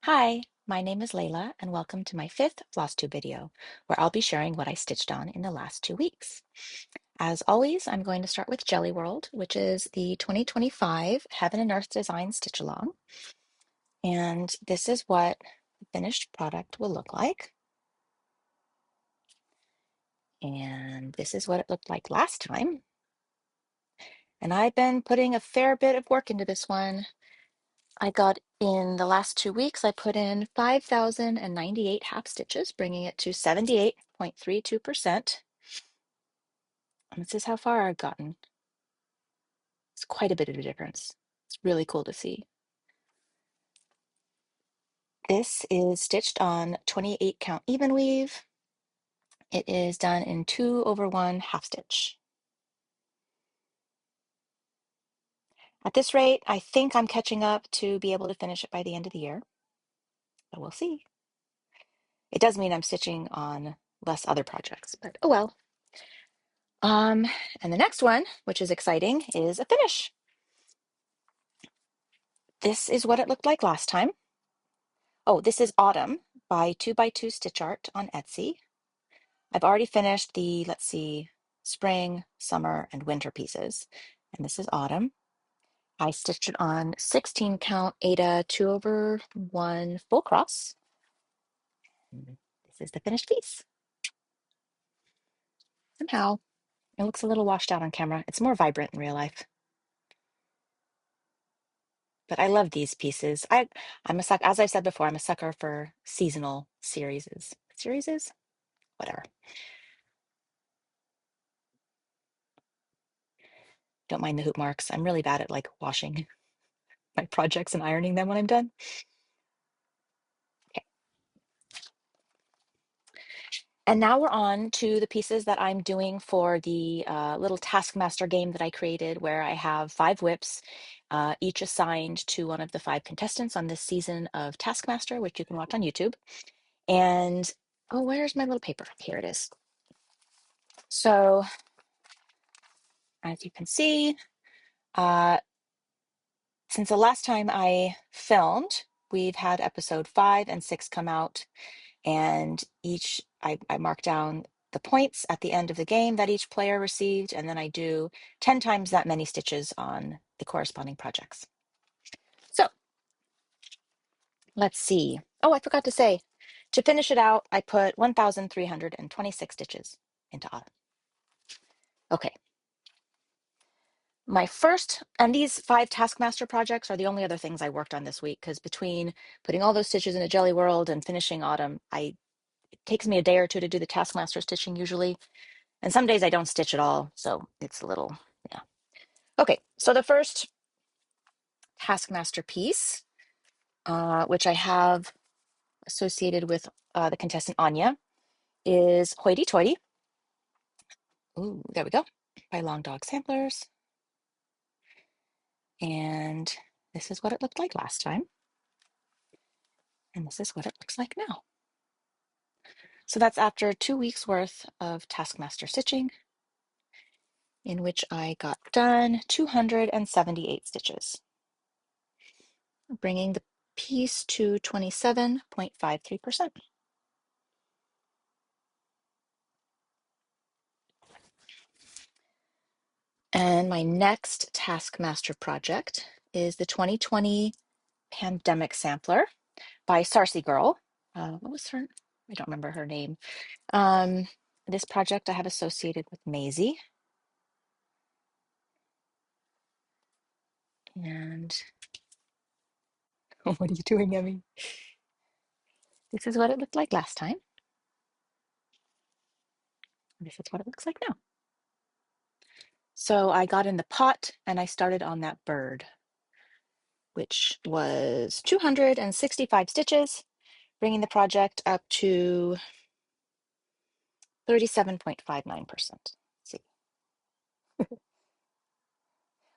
Hi, my name is Layla, and welcome to my fifth Flosstube video, where I'll be sharing what I stitched on in the last 2 weeks. As always, I'm going to start with Jelly World, which is the 2025 Heaven and Earth Design Stitch Along. And this is what the finished product will look like. And this is what it looked like last time. And I've been putting a fair bit of work into this one. I got in the last 2 weeks, I put in 5,098 half stitches, bringing it to 78.32%. And this is how far I've gotten. It's quite a bit of a difference. It's really cool to see. This is stitched on 28 count even weave. It is done in 2/1 half stitch. At this rate, I think I'm catching up to be able to finish it by the end of the year, but we'll see. It does mean I'm stitching on less other projects, but oh well. And the next one, which is exciting, is a finish. This is what it looked like last time. Oh, this is Autumn by 2x2 Stitch Art on Etsy. I've already finished the, let's see, spring, summer, and winter pieces. And this is Autumn. I stitched it on 16 count Aida 2/1 full cross. And this is the finished piece. Somehow, it looks a little washed out on camera. It's more vibrant in real life. But I love these pieces. I'm a sucker, as I've said before, I'm a sucker for seasonal series. Series? Whatever. Don't mind the hoop marks. I'm really bad at like washing my projects and ironing them when I'm done. Okay. And now we're on to the pieces that I'm doing for the little Taskmaster game that I created, where I have 5 whips, each assigned to one of the 5 contestants on this season of Taskmaster, which you can watch on YouTube. And oh, where's my little paper? Here it is. So as you can see, uh, since the last time I filmed, we've had episode 5 and 6 come out, and each I mark down the points at the end of the game that each player received, and then I do 10 times that many stitches on the corresponding projects. So let's see. Oh, I forgot to say, to finish it out, I put 1,326 stitches into Autumn. Okay. My first, and these 5 Taskmaster projects are the only other things I worked on this week, because between putting all those stitches in a Jelly World and finishing Autumn, it takes me a day or two to do the Taskmaster stitching usually. And some days I don't stitch at all, so it's a little, yeah. Okay, so the first Taskmaster piece, which I have associated with the contestant Anya, is Hoity Toity. Ooh, there we go, by Long Dog Samplers. And this is what it looked like last time. And this is what it looks like now. So that's after 2 weeks worth of Taskmaster stitching, in which I got done 278 stitches, bringing the piece to 27.53%. And my next Taskmaster project is the 2020 Pandemic Sampler by Sarcy Girl. What was her? I don't remember her name. This project I have associated with Maisie. And what are you doing, Emmy? This is what it looked like last time. This is what it looks like now. So I got in the pot and I started on that bird, which was 265 stitches, bringing the project up to 37.59%. See.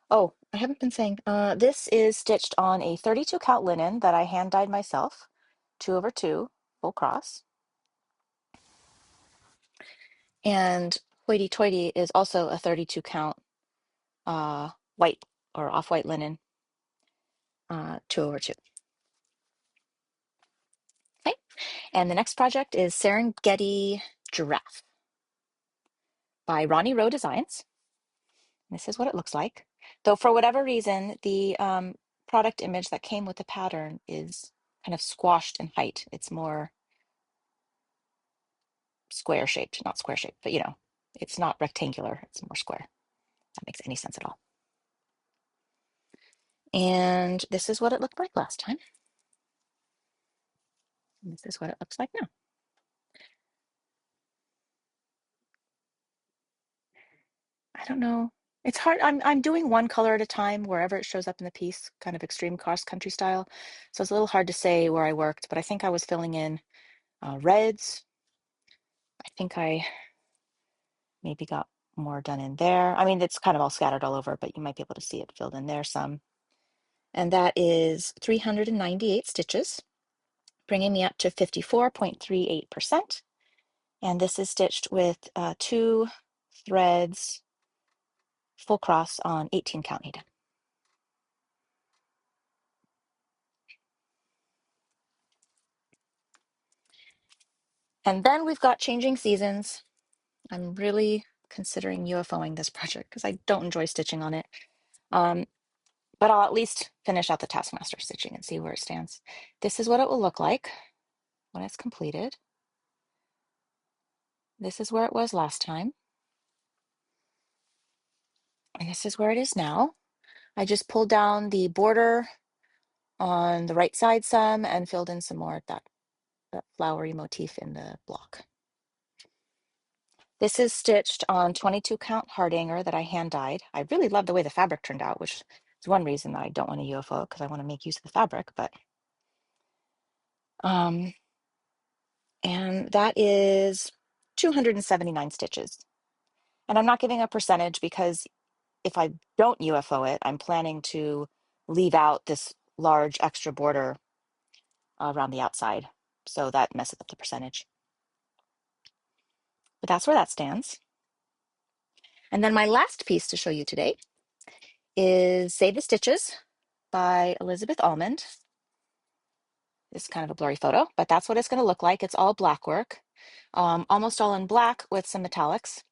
Oh, I haven't been saying, this is stitched on a 32 count linen that I hand dyed myself, 2/2 full cross. And Hoity Toity is also a 32 count white or off-white linen, 2/2. Okay, and the next project is Serengeti Giraffe by Ronnie Rowe Designs. This is what it looks like. Though for whatever reason, the product image that came with the pattern is kind of squashed in height. It's more square shaped, not square shaped, but it's not rectangular, it's more square. If that makes any sense at all. And this is what it looked like last time. And this is what it looks like now. I don't know. It's hard. I'm doing one color at a time wherever it shows up in the piece, kind of extreme cross country style. So it's a little hard to say where I worked, but I think I was filling in reds. I think I maybe got more done in there. I mean, it's kind of all scattered all over, but you might be able to see it filled in there some. And that is 398 stitches, bringing me up to 54.38%. And this is stitched with 2 threads full cross on 18 count needle. And then we've got changing seasons. I'm really considering UFOing this project because I don't enjoy stitching on it. But I'll at least finish out the Taskmaster stitching and see where it stands. This is what it will look like when it's completed. This is where it was last time. And this is where it is now. I just pulled down the border on the right side some and filled in some more of that flowery motif in the block. This is stitched on 22 count hardanger that I hand dyed. I really love the way the fabric turned out, which is one reason that I don't want to UFO because I want to make use of the fabric, but and that is 279 stitches. And I'm not giving a percentage because if I don't UFO it, I'm planning to leave out this large extra border around the outside. So that messes up the percentage. But that's where that stands. And then my last piece to show you today is Save the Stitches by Elizabeth Almond. This is kind of a blurry photo, but that's what it's going to look like. It's all black work, almost all in black with some metallics.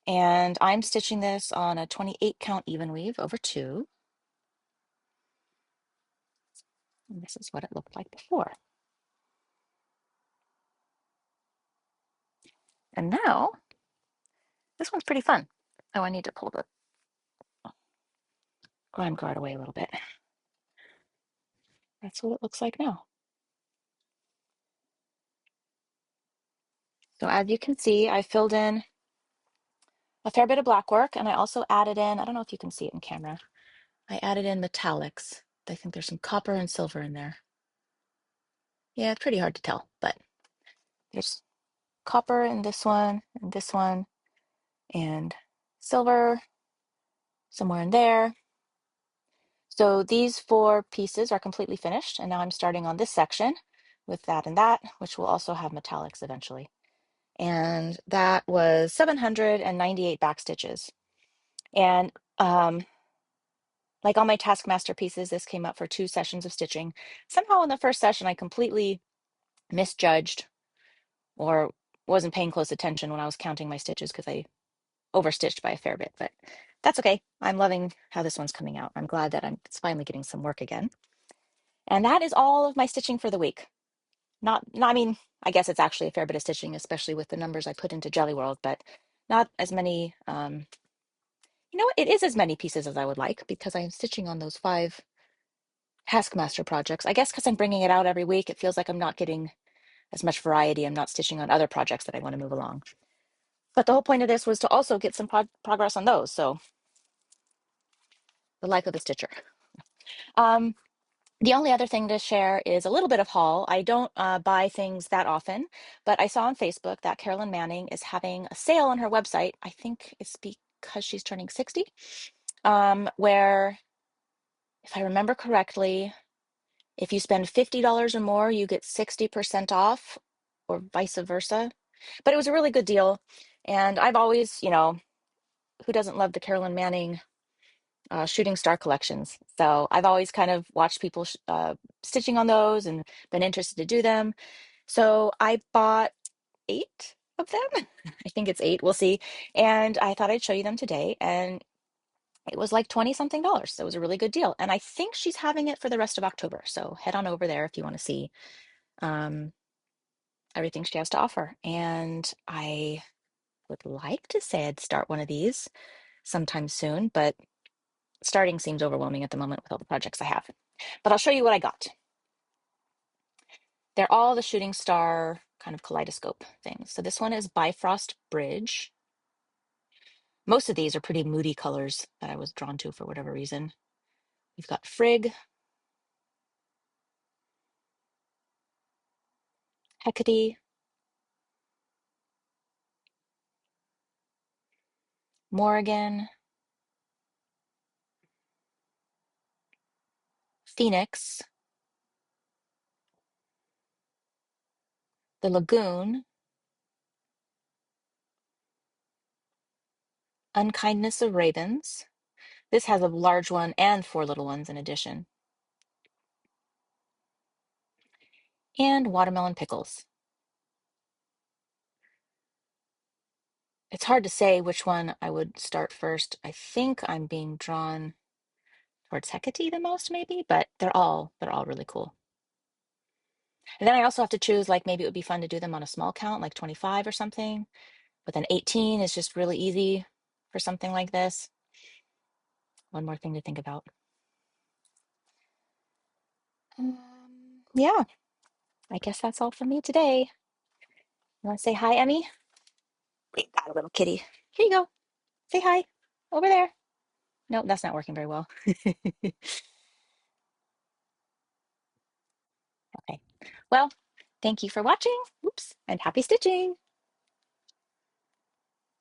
And I'm stitching this on a 28 count even weave over 2. And this is what it looked like before. And now, this one's pretty fun. Oh, I need to pull the grime guard away a little bit. That's what it looks like now. So as you can see, I filled in a fair bit of black work, and I also added in, I don't know if you can see it in camera, I added in metallics. I think there's some copper and silver in there. Yeah, it's pretty hard to tell, but there's copper in this one, and silver somewhere in there. So these 4 pieces are completely finished, and now I'm starting on this section with that and that, which will also have metallics eventually. And that was 798 back stitches. And like all my Taskmaster pieces, this came up for 2 sessions of stitching. Somehow in the first session, I completely misjudged or wasn't paying close attention when I was counting my stitches because I overstitched by a fair bit, but that's okay. I'm loving how this one's coming out. I'm glad that it's finally getting some work again. And that is all of my stitching for the week. I mean, I guess it's actually a fair bit of stitching, especially with the numbers I put into Jelly World, but not as many, it is as many pieces as I would like because I'm stitching on those 5 Taskmaster projects. I guess because I'm bringing it out every week, it feels like I'm not getting as much variety. I'm not stitching on other projects that I want to move along. But the whole point of this was to also get some progress on those. So the life of a stitcher. Um, the only other thing to share is a little bit of haul. I don't buy things that often, but I saw on Facebook that Carolyn Manning is having a sale on her website. I think it's because she's turning 60, where, if I remember correctly, if you spend $50 or more, you get 60% off, or vice versa. But it was a really good deal. And I've always, who doesn't love the Carolyn Manning shooting star collections. So I've always kind of watched people stitching on those and been interested to do them. So I bought 8 of them. I think it's 8. We'll see. And I thought I'd show you them today. And it was like 20 something dollars. So it was a really good deal. And I think she's having it for the rest of October. So head on over there if you want to see um, everything she has to offer. And I would like to say I'd start one of these sometime soon, but starting seems overwhelming at the moment with all the projects I have. But I'll show you what I got. They're all the shooting star kind of kaleidoscope things. So this one is Bifrost Bridge. Most of these are pretty moody colors that I was drawn to for whatever reason. We've got Frigg, Hecate, Morrigan, Phoenix, the Lagoon, Unkindness of Ravens. This has a large one and 4 little ones in addition. And Watermelon Pickles. It's hard to say which one I would start first. I think I'm being drawn towards Hecate the most, maybe, but they're all really cool. And then I also have to choose, like, maybe it would be fun to do them on a small count, like 25 or something. But then 18 is just really easy for something like this. One more thing to think about. Yeah, I guess that's all from me today. You want to say hi, Emmy? We got a little kitty. Here you go. Say hi. Over there. No, that's not working very well. Okay. Well, thank you for watching. Oops, and happy stitching.